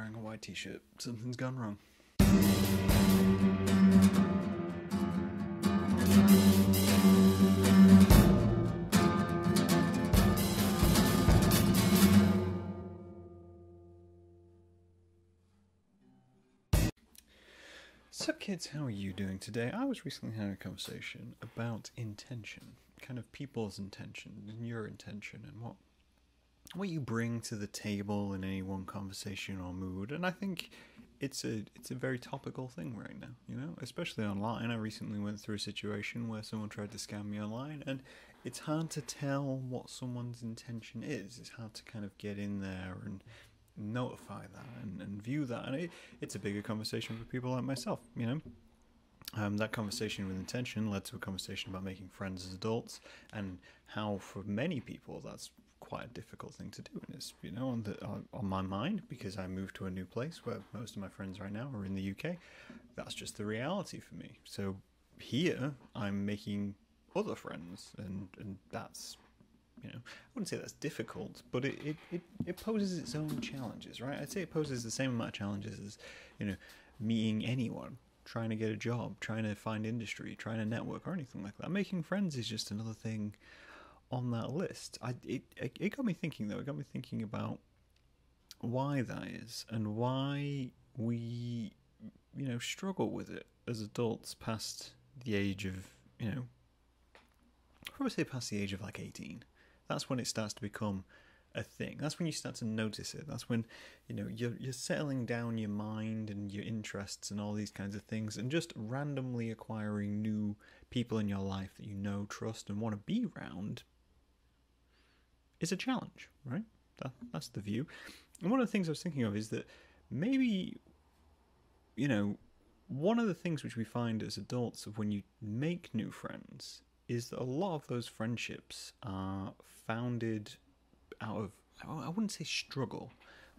wearing a white t-shirt. Something's gone wrong. So kids, how are you doing today? I was recently having a conversation about intention, kind of people's intention and your intention and what you bring to the table in any one conversation or mood. And I think it's a very topical thing right now, you know, especially online. I recently went through a situation where someone tried to scam me online, and it's hard to tell what someone's intention is. It's hard to kind of get in there and notify that and view that, and it's a bigger conversation for people like myself, you know. That conversation with intention led to a conversation about making friends as adults, and how for many people that's quite a difficult thing to do, and it's, you know, on my mind, because I moved to a new place where most of my friends right now are in the UK. That's just the reality for me. So here I'm making other friends, and that's, you know, I wouldn't say that's difficult, but it poses its own challenges, right? I'd say it poses the same amount of challenges as, you know, meeting anyone, trying to get a job, trying to find industry, trying to network, or anything like that. Making friends is just another thing on that list. It got me thinking, though. It got me thinking about why that is, and why we, you know, struggle with it as adults past the age of, you know, I'd probably say past the age of like 18. That's when it starts to become a thing. That's when you start to notice it. That's when, you know, you're settling down your mind and your interests and all these kinds of things, and just randomly acquiring new people in your life that you know, trust, and want to be around is a challenge, right? That's the view. And one of the things I was thinking of is that maybe, you know, one of the things which we find as adults of when you make new friends is that a lot of those friendships are founded out of, I wouldn't say struggle,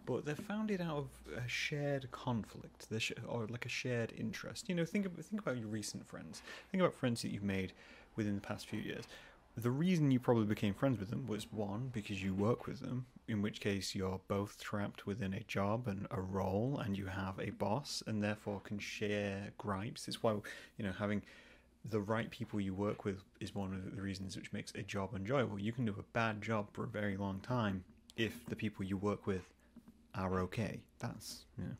but they're founded out of a shared conflict, or like a shared interest. You know, think about your recent friends. Think about friends that you've made within the past few years. The reason you probably became friends with them was, one, because you work with them, in which case you're both trapped within a job and a role, and you have a boss, and therefore can share gripes. It's why, you know, having the right people you work with is one of the reasons which makes a job enjoyable. You can do a bad job for a very long time if the people you work with are okay. That's, you know,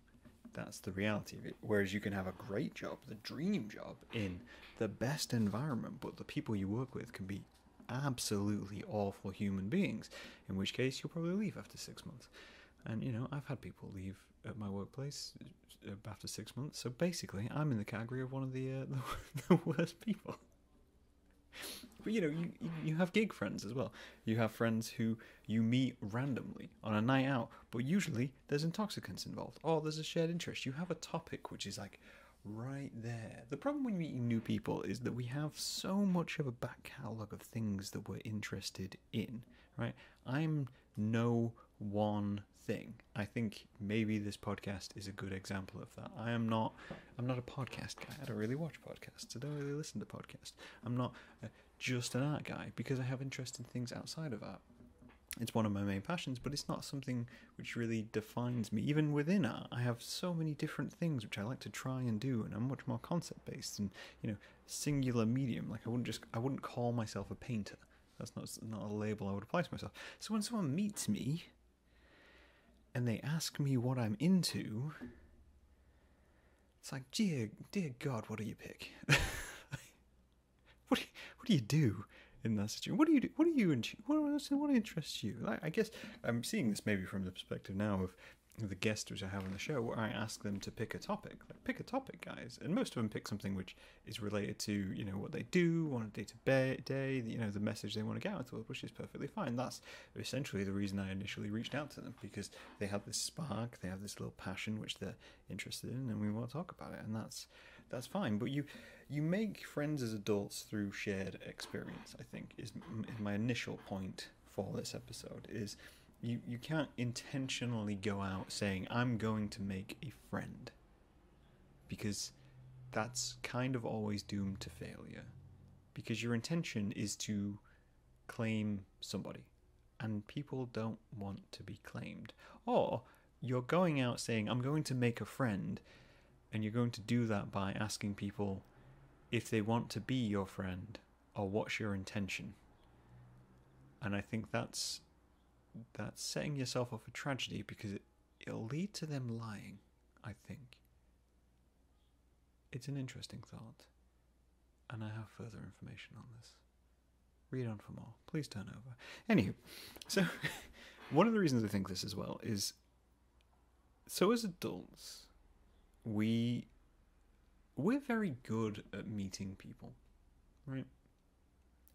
that's the reality of it. Whereas you can have a great job, the dream job, in the best environment, but the people you work with can be absolutely awful human beings, in which case you'll probably leave after 6 months. And, you know, I've had people leave at my workplace after 6 months, so basically I'm in the category of one of the worst people. But, you know, you have gig friends as well. You have friends who you meet randomly on a night out, but usually there's intoxicants involved, or there's a shared interest. You have a topic which is like right there. The problem when meeting new people is that we have so much of a back catalogue of things that we're interested in, right? I'm no one thing. I think maybe this podcast is a good example of that. I'm not a podcast guy. I don't really watch podcasts. I don't really listen to podcasts. I'm not just an art guy, because I have interest in things outside of art. It's one of my main passions, but it's not something which really defines me. Even within art, I have so many different things which I like to try and do, and I'm much more concept based and, you know, singular medium. Like I wouldn't call myself a painter. That's not a label I would apply to myself. So when someone meets me and they ask me what I'm into, it's like, dear God, what do you pick? What do you do in that situation? What do you do? What interests you? I guess I'm seeing this maybe from the perspective now of the guests which I have on the show, where I ask them to pick a topic. Like, pick a topic, guys. And most of them pick something which is related to, you know, what they do on a day-to-day, you know, the message they want to get out into the world, which is perfectly fine. That's essentially the reason I initially reached out to them, because they have this spark, they have this little passion which they're interested in, and we want to talk about it, and that's fine. But you make friends as adults through shared experience, I think, is my initial point for this episode, is you can't intentionally go out saying, I'm going to make a friend, because that's kind of always doomed to failure, because your intention is to claim somebody, and people don't want to be claimed. Or you're going out saying, I'm going to make a friend, and you're going to do that by asking people if they want to be your friend or what's your intention. And I think that's setting yourself up for tragedy, because it'll lead to them lying, I think. It's an interesting thought, and I have further information on this. Read on for more. Please turn over. Anywho, so one of the reasons I think this as well is, so as adults, we're very good at meeting people, right?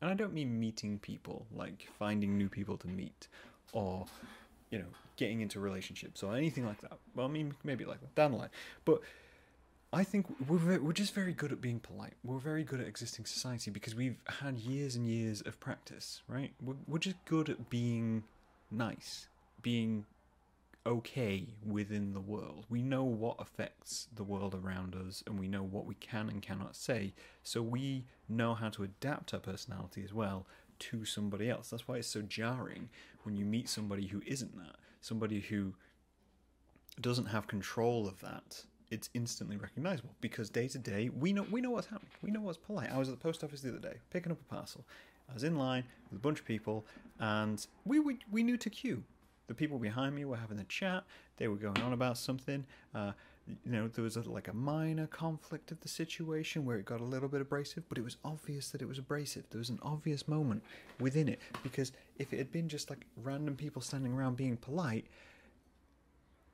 And I don't mean meeting people like finding new people to meet, or, getting into relationships or anything like that. Well, I mean, maybe like that down the line. But I think we're just very good at being polite. We're very good at existing society because we've had years and years of practice, right? We're just good at being nice, being okay within the world. We know what affects the world around us, and we know what we can and cannot say. So we know how to adapt our personality as well to somebody else. That's why it's so jarring when you meet somebody who isn't that, somebody who doesn't have control of that. It's instantly recognizable because day to day we know what's happening. We know what's polite. I was at the post office the other day picking up a parcel. I was in line with a bunch of people, and we knew to queue. The people behind me were having a chat. They were going on about something. There was a minor conflict of the situation where it got a little bit abrasive, but it was obvious that it was abrasive. There was an obvious moment within it, because if it had been just like random people standing around being polite,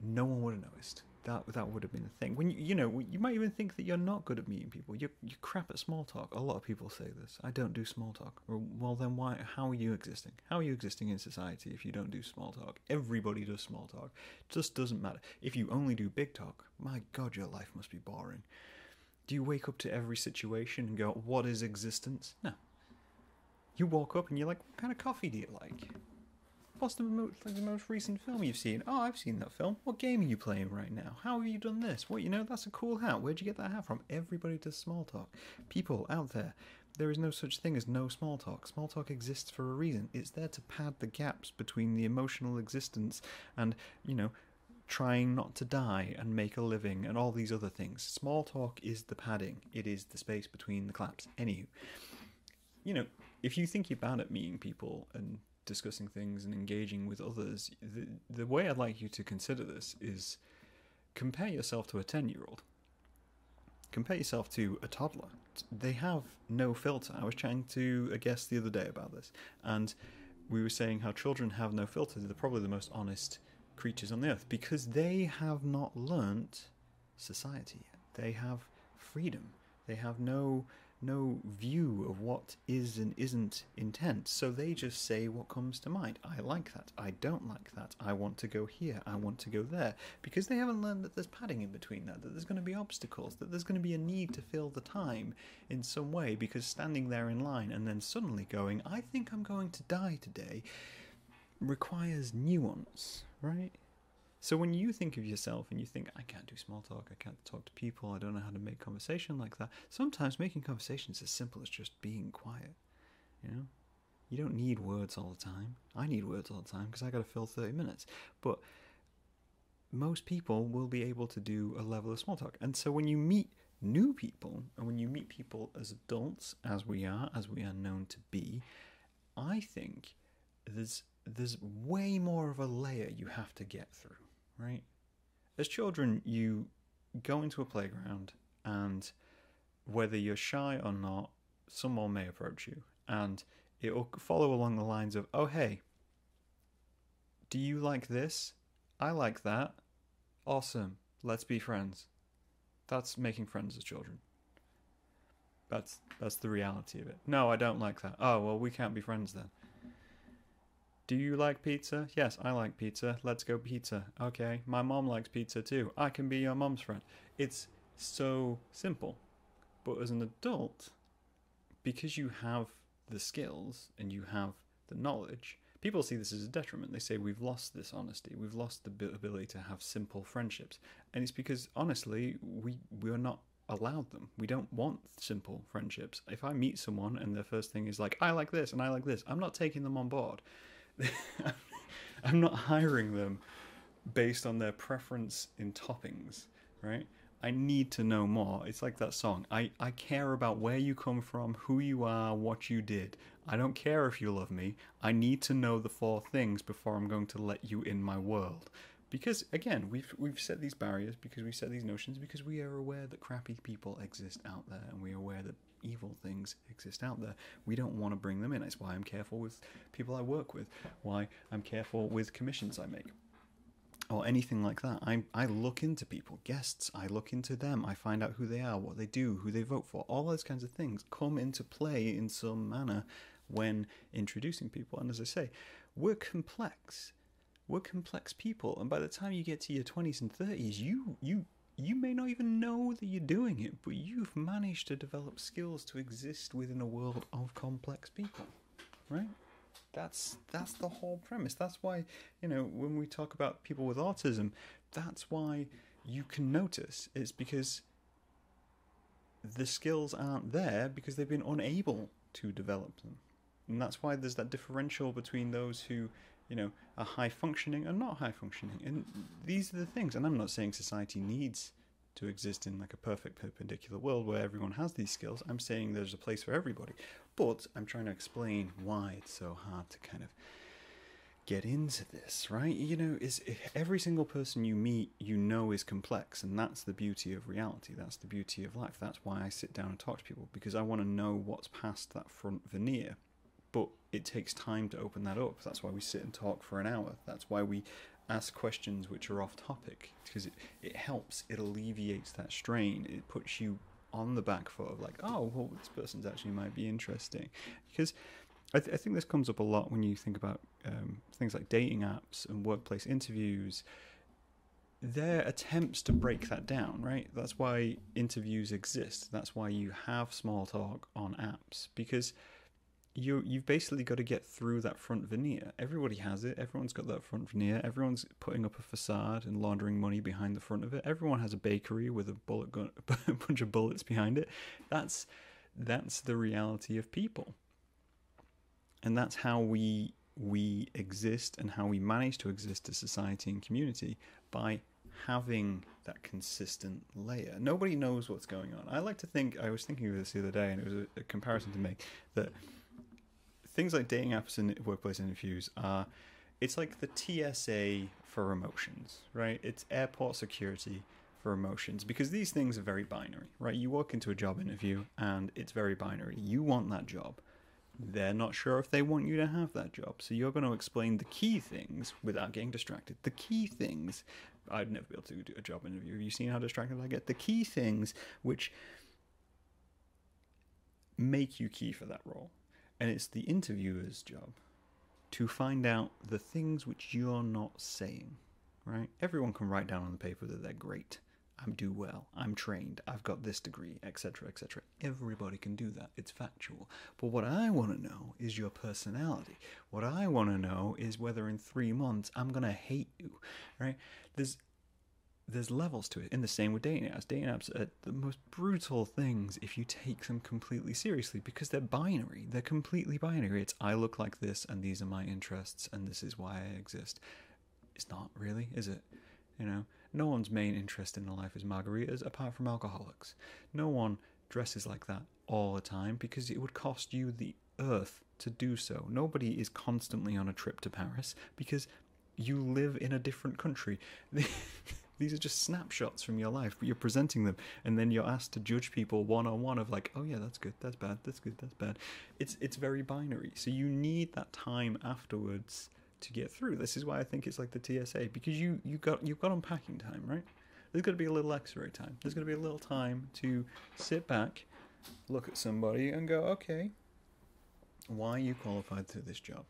no one would have noticed. That would have been the thing. When you might even think that you're not good at meeting people. You're crap at small talk. A lot of people say this. I don't do small talk. Well, then why? How are you existing? How are you existing in society if you don't do small talk? Everybody does small talk. It just doesn't matter. If you only do big talk, my God, your life must be boring. Do you wake up to every situation and go, "What is existence?" No. You walk up and you're like, "What kind of coffee do you like? What's the most recent film you've seen?" "Oh, I've seen that film." "What game are you playing right now?" "How have you done this?" "What, that's a cool hat. Where'd you get that hat from?" Everybody does small talk. People out there is no such thing as no small talk. Small talk exists for a reason. It's there to pad the gaps between the emotional existence and, trying not to die and make a living and all these other things. Small talk is the padding. It is the space between the claps. Anywho, if you think you're bad at meeting people and discussing things and engaging with others, the way I'd like you to consider this is compare yourself to a 10-year-old. Compare yourself to a toddler. They have no filter. I was chatting to a guest the other day about this, and we were saying how children have no filter. They're probably the most honest creatures on the earth because they have not learnt society yet. They have freedom. They have no view of what is and isn't intent, so they just say what comes to mind. I like that. I don't like that. I want to go here. I want to go there, because they haven't learned that there's padding in between that there's going to be obstacles, that there's going to be a need to fill the time in some way, because standing there in line and then suddenly going, "I think I'm going to die today," requires nuance, right? So when you think of yourself and you think, "I can't do small talk, I can't talk to people, I don't know how to make conversation like that," sometimes making conversation is as simple as just being quiet. You don't need words all the time. I need words all the time because I got to fill 30 minutes. But most people will be able to do a level of small talk. And so when you meet new people, and when you meet people as adults, as we are known to be, I think there's way more of a layer you have to get through. Right? As children, you go into a playground, and whether you're shy or not, someone may approach you, and it will follow along the lines of, "Oh, hey, do you like this? I like that. Awesome. Let's be friends." That's making friends as children. That's the reality of it. "No, I don't like that." "Oh, well, we can't be friends then." "Do you like pizza?" "Yes, I like pizza. Let's go pizza." "Okay, my mom likes pizza too. I can be your mom's friend." It's so simple. But as an adult, because you have the skills and you have the knowledge, people see this as a detriment. They say, "We've lost this honesty. We've lost the ability to have simple friendships." And it's because, honestly, we are not allowed them. We don't want simple friendships. If I meet someone and their first thing is like, "I like this and I like this," I'm not taking them on board. I'm not hiring them based on their preference in toppings, right? I need to know more. It's like that song. I care about where you come from, who you are, what you did. I don't care if you love me. I need to know the four things before I'm going to let you in my world. Because again, we've set these barriers, because we set these notions, because we are aware that crappy people exist out there, and we are aware that evil things exist out there. We don't want to bring them in. That's why I'm careful with people I work with, why I'm careful with commissions I make, or anything like that. I look into people, guests, I look into them, I find out who they are, what they do, who they vote for. All those kinds of things come into play in some manner when introducing people. And as I say, we're complex. We're complex people, and by the time you get to your 20s and 30s, you may not even know that you're doing it, but you've managed to develop skills to exist within a world of complex people, right? That's the whole premise. That's why, when we talk about people with autism, that's why you can notice. It's because the skills aren't there because they've been unable to develop them. And that's why there's that differential between those who, are high functioning and not high functioning. And these are the things. And I'm not saying society needs to exist in like a perfect perpendicular world where everyone has these skills. I'm saying there's a place for everybody. But I'm trying to explain why it's so hard to kind of get into this, right? Is every single person you meet, is complex, and that's the beauty of reality. That's the beauty of life. That's why I sit down and talk to people, because I want to know what's past that front veneer. But it takes time to open that up. That's why we sit and talk for an hour. That's why we ask questions which are off topic, because it helps. It alleviates that strain. It puts you on the back foot of like, oh, well, this person's actually might be interesting. Because I think this comes up a lot when you think about things like dating apps and workplace interviews. They're attempts to break that down, right? That's why interviews exist. That's why you have small talk on apps, because you've basically got to get through that front veneer. Everybody has it. Everyone's got that front veneer. Everyone's putting up a facade and laundering money behind the front of it. Everyone has a bakery with a bullet gun, a bunch of bullets behind it. That's the reality of people, and that's how we exist and how we manage to exist as society and community, by having that consistent layer. Nobody knows what's going on. I like to think, I was thinking of this the other day, and it was a comparison to make, that things like dating apps and workplace interviews it's like the TSA for emotions, right? It's airport security for emotions, because these things are very binary, right? You walk into a job interview and it's very binary. You want that job. They're not sure if they want you to have that job. So you're going to explain the key things without getting distracted. The key things, I'd never be able to do a job interview. Have you seen how distracted I get? The key things which make you key for that role. And it's the interviewer's job to find out the things which you're not saying, right? Everyone can write down on the paper that they're great. I do well. I'm trained. I've got this degree, etc., etc. Everybody can do that. It's factual. But what I want to know is your personality. What I want to know is whether in 3 months I'm going to hate you, right? There's levels to it. In the same with dating apps. Dating apps are the most brutal things if you take them completely seriously, because they're binary. They're completely binary. It's I look like this and these are my interests and this is why I exist. It's not really, is it? No one's main interest in life is margaritas apart from alcoholics. No one dresses like that all the time because it would cost you the earth to do so. Nobody is constantly on a trip to Paris because you live in a different country. These are just snapshots from your life, but you're presenting them, and then you're asked to judge people one-on-one of like, oh yeah, that's good, that's bad, that's good, that's bad. It's very binary. So you need that time afterwards to get through. This is why I think it's like the TSA, because you've got unpacking time, right? There's got to be a little X-ray time. There's got to be a little time to sit back, look at somebody, and go, okay, why are you qualified for this job?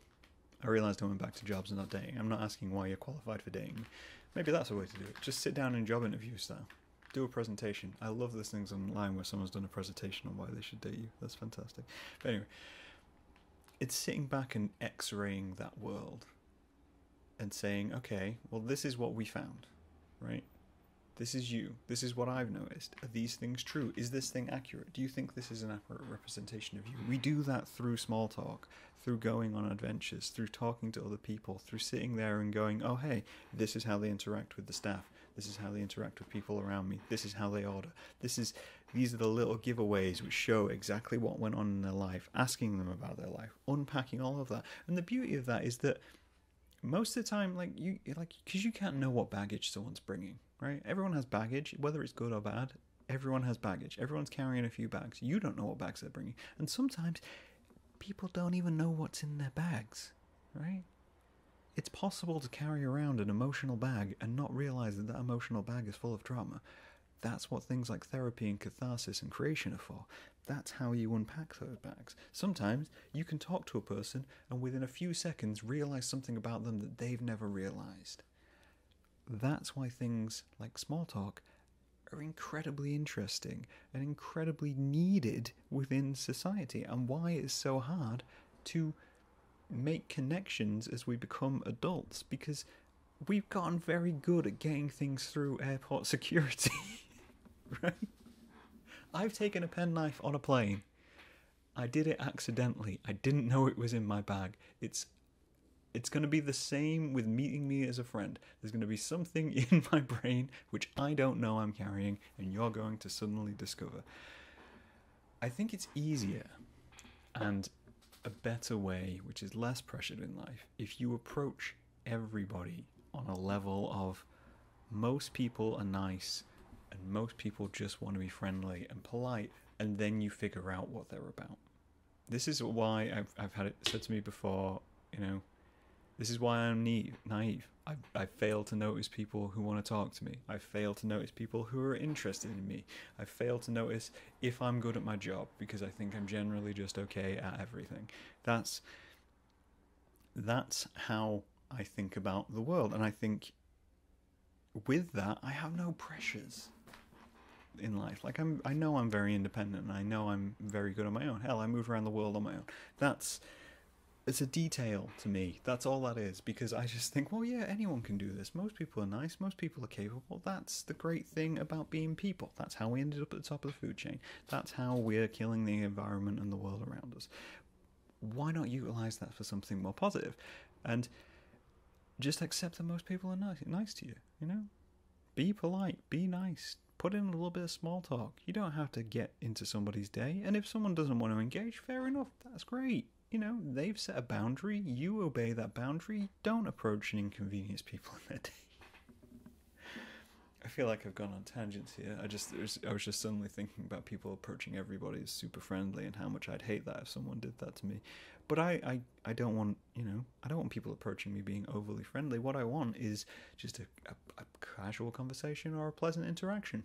I realised I went back to jobs and not dating. I'm not asking why you're qualified for dating. Maybe that's a way to do it. Just sit down in job interview style. Do a presentation. I love those things online where someone's done a presentation on why they should date you. That's fantastic. But anyway, it's sitting back and X-raying that world and saying, okay, well, this is what we found, right? This is you. This is what I've noticed. Are these things true? Is this thing accurate? Do you think this is an accurate representation of you? We do that through small talk, through going on adventures, through talking to other people, through sitting there and going, oh, hey, this is how they interact with the staff. This is how they interact with people around me. This is how they order. These are the little giveaways which show exactly what went on in their life, asking them about their life, unpacking all of that. And the beauty of that is that most of the time, because you can't know what baggage someone's bringing, right? Everyone has baggage, whether it's good or bad. Everyone has baggage. Everyone's carrying a few bags. You don't know what bags they're bringing. And sometimes people don't even know what's in their bags, right? It's possible to carry around an emotional bag and not realize that that emotional bag is full of trauma. That's what things like therapy and catharsis and creation are for. That's how you unpack those bags. Sometimes you can talk to a person and within a few seconds realize something about them that they've never realized. That's why things like small talk are incredibly interesting and incredibly needed within society, and why it's so hard to make connections as we become adults, because we've gotten very good at getting things through airport security. Right? I've taken a penknife on a plane. I did it accidentally. I didn't know it was in my bag. It's going to be the same with meeting me as a friend. There's going to be something in my brain which I don't know I'm carrying, and you're going to suddenly discover. I think it's easier and a better way, which is less pressured in life, if you approach everybody on a level of most people are nice and most people just want to be friendly and polite, and then you figure out what they're about. This is why I've had it said to me before, this is why I'm naive. I fail to notice people who want to talk to me. I fail to notice people who are interested in me. I fail to notice if I'm good at my job, because I think I'm generally just okay at everything. That's how I think about the world. And I think with that, I have no pressures in life. I know I'm very independent, and I know I'm very good on my own. Hell, I move around the world on my own. It's a detail to me. That's all that is, because I just think, well, yeah, anyone can do this. Most people are nice. Most people are capable. That's the great thing about being people. That's how we ended up at the top of the food chain. That's how we're killing the environment and the world around us. Why not utilize that for something more positive? And just accept that most people are nice to you, Be polite. Be nice. Put in a little bit of small talk. You don't have to get into somebody's day. And if someone doesn't want to engage, fair enough. That's great. They've set a boundary. You obey that boundary. Don't approach and inconvenience people in their day. I feel like I've gone on tangents here. I was just suddenly thinking about people approaching everybody as super friendly, and how much I'd hate that if someone did that to me. But I don't want, I don't want people approaching me being overly friendly. What I want is just a casual conversation or a pleasant interaction.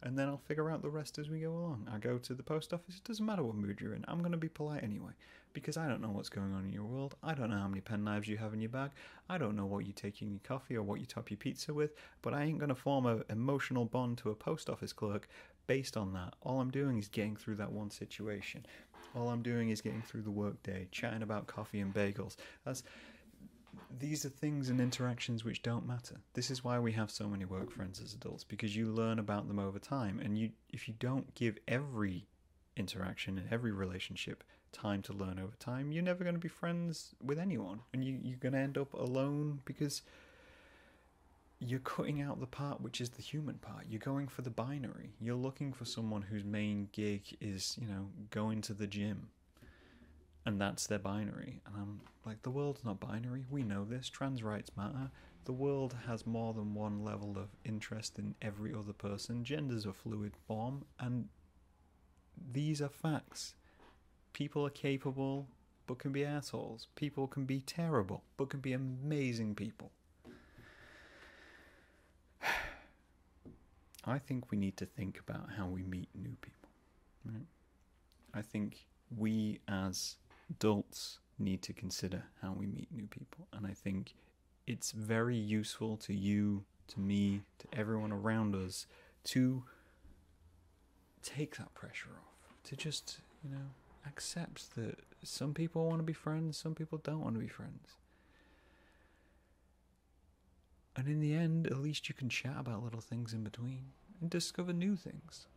And then I'll figure out the rest as we go along. I go to the post office. It doesn't matter what mood you're in. I'm going to be polite anyway, because I don't know what's going on in your world. I don't know how many pen knives you have in your bag. I don't know what you take in your coffee or what you top your pizza with, but I ain't going to form an emotional bond to a post office clerk based on that. All I'm doing is getting through that one situation. All I'm doing is getting through the workday, chatting about coffee and bagels. These are things and interactions which don't matter. This is why we have so many work friends as adults, because you learn about them over time. And if you don't give every interaction and every relationship time to learn over time, you're never going to be friends with anyone. And you're going to end up alone, because you're cutting out the part which is the human part. You're going for the binary. You're looking for someone whose main gig is, going to the gym. And that's their binary. And I'm like, the world's not binary. We know this. Trans rights matter. The world has more than one level of interest in every other person. Gender's a fluid form. And these are facts. People are capable, but can be assholes. People can be terrible, but can be amazing people. I think we need to think about how we meet new people. Right? I think we as adults need to consider how we meet new people. And I think it's very useful to you, to me, to everyone around us to take that pressure off. To just, accept that some people want to be friends, some people don't want to be friends. And in the end, at least you can chat about little things in between and discover new things.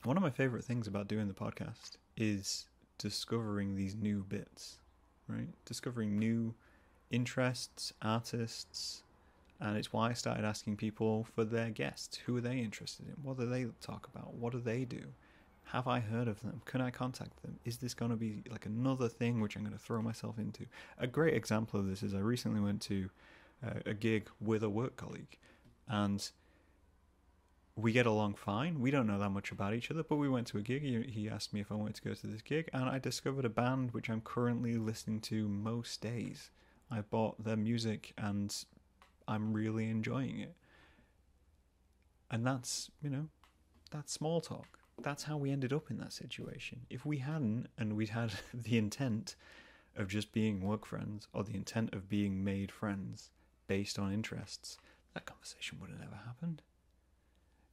One of my favorite things about doing the podcast is discovering these new bits, right? Discovering new interests, artists, and it's why I started asking people for their guests. Who are they interested in? What do they talk about? What do they do? Have I heard of them? Can I contact them? Is this going to be like another thing which I'm going to throw myself into? A great example of this is I recently went to a gig with a work colleague, and we get along fine. We don't know that much about each other, but we went to a gig. He asked me if I wanted to go to this gig, and I discovered a band which I'm currently listening to most days. I bought their music, and I'm really enjoying it. And that's, that's small talk. That's how we ended up in that situation. If we hadn't, and we'd had the intent of just being work friends, or the intent of being made friends based on interests, that conversation would have never happened.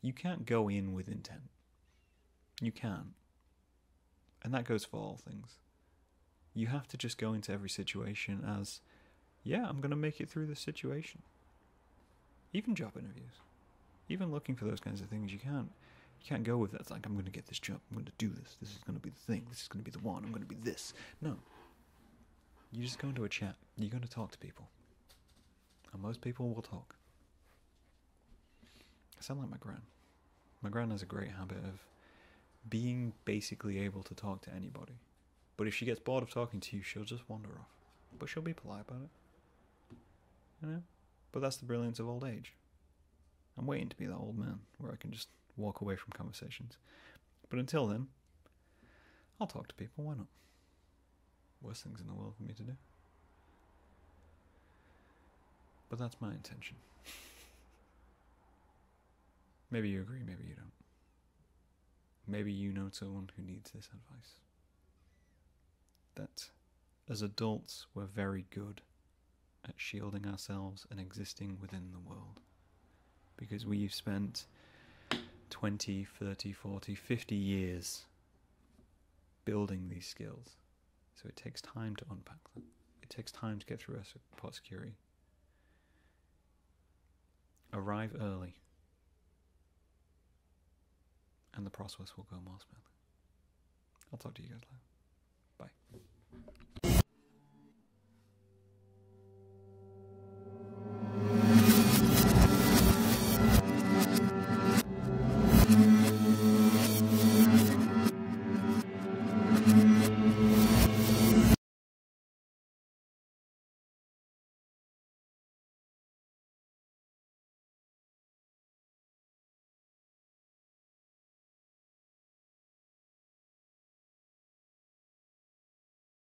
You can't go in with intent. You can't. And that goes for all things. You have to just go into every situation as, yeah, I'm going to make it through this situation. Even job interviews. Even looking for those kinds of things, you can't go with that. It's like, I'm going to get this job. I'm going to do this. This is going to be the thing. This is going to be the one. I'm going to be this. No. You just go into a chat. You're going to talk to people. And most people will talk. I sound like my gran. My gran has a great habit of being basically able to talk to anybody. But if she gets bored of talking to you, she'll just wander off. But she'll be polite about it. But that's the brilliance of old age. I'm waiting to be that old man where I can just walk away from conversations. But until then, I'll talk to people. Why not? Worst things in the world for me to do. But that's my intention. Maybe you agree, maybe you don't. Maybe you know someone who needs this advice. That as adults, we're very good at shielding ourselves and existing within the world. Because we've spent 20, 30, 40, 50 years building these skills. So it takes time to unpack them. It takes time to get through our support security. Arrive early, and the process will go more smoothly. I'll talk to you guys later. Bye.